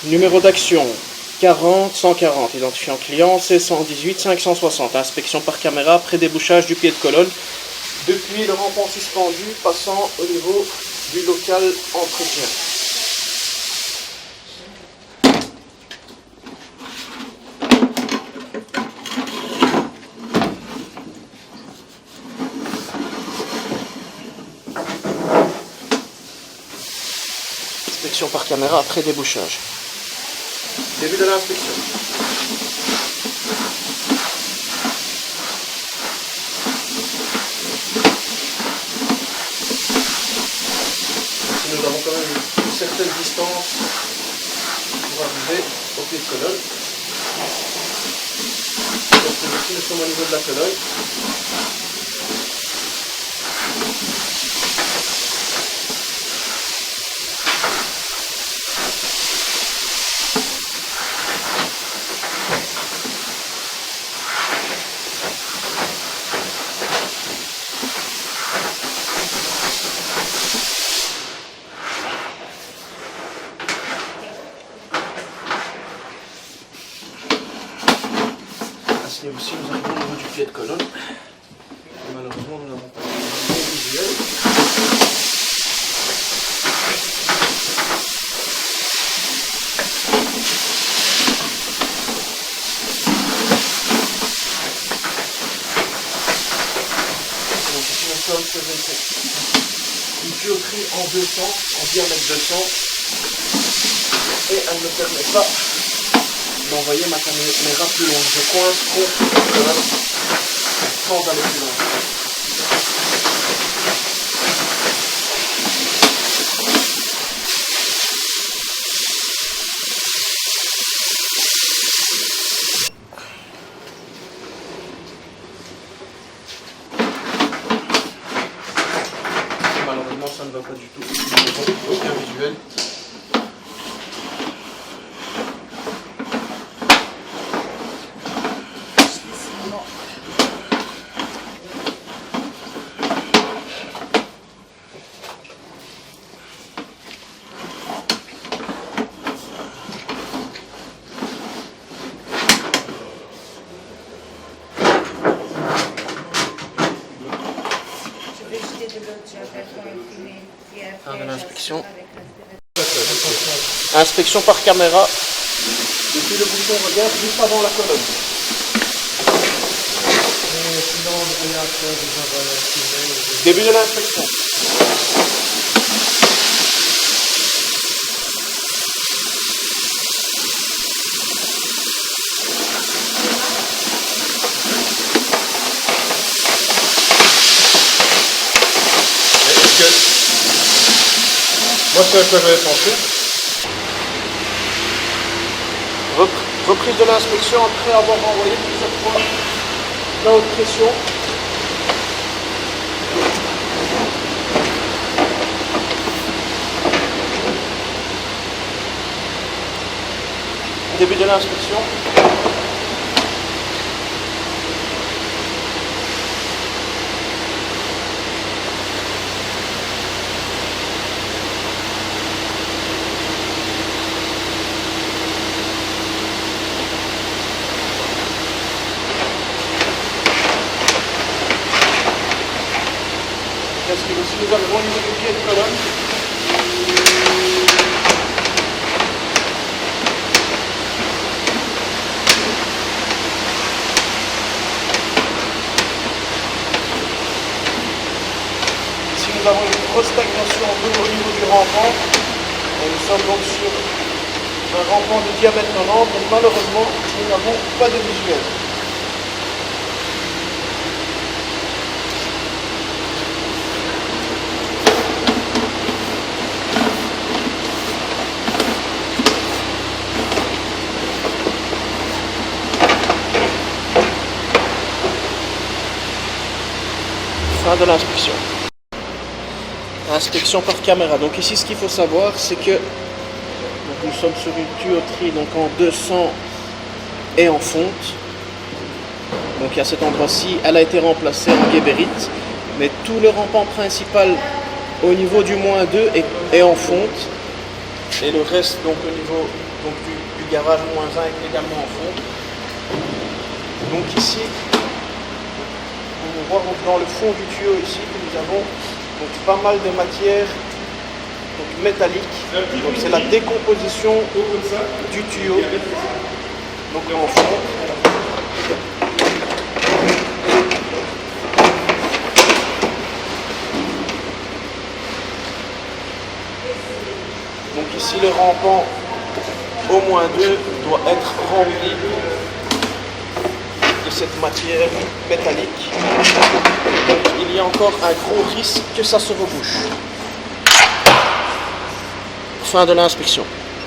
Numéro d'action 40 140, identifiant client C118 560, inspection par caméra, pré-débouchage du pied de colonne, depuis le rampant suspendu, passant au niveau du local entretien. Inspection par caméra après débouchage. Début de l'inspection. Nous avons quand même une certaine distance pour arriver au pied de colonne. Donc ici nous sommes au niveau de la colonne. Et aussi nous avons au niveau du pied de colonne. Et malheureusement nous n'avons pas de bon visuel. Donc ici nous sommes sur une tuyauterie en 200, en diamètre 200. Et elle ne me permet pas d'envoyer ma caméra plus loin. Je coince contre sans aller plus loin. Malheureusement ça ne va pas du tout. Aucun visuel. Fin de l'inspection. Inspection par caméra. Depuis le bouton regarde juste avant la colonne. Début de l'inspection. Moi, c'est à quoi j'avais pensé. Reprise de l'inspection après avoir envoyé plusieurs fois la haute pression. Début de l'inspection. Si nous arrivons au niveau du pied de colonne, ici nous avons une grosse stagnation au niveau du rampant, et nous sommes donc sur un rampant de diamètre 90, donc malheureusement nous n'avons pas de visuel. Fin de l'inspection. Inspection par caméra. Donc ici ce qu'il faut savoir c'est que nous sommes sur une tuyauterie donc en 200 et en fonte. Donc à cet endroit-ci, elle a été remplacée en guébérite, mais tout le rampant principal au niveau du -2 est en fonte. Et le reste donc au niveau donc, du garage -1 est également en fonte. Donc ici, on va voir donc, dans le fond du tuyau ici que nous avons donc, pas mal de matière donc, métallique. Donc c'est la décomposition du tuyau donc en fond. Donc ici le rampant au -2 doit être rempli de cette matière métallique. Donc il y a encore un gros risque que ça se rebouche. Fin de l'inspection.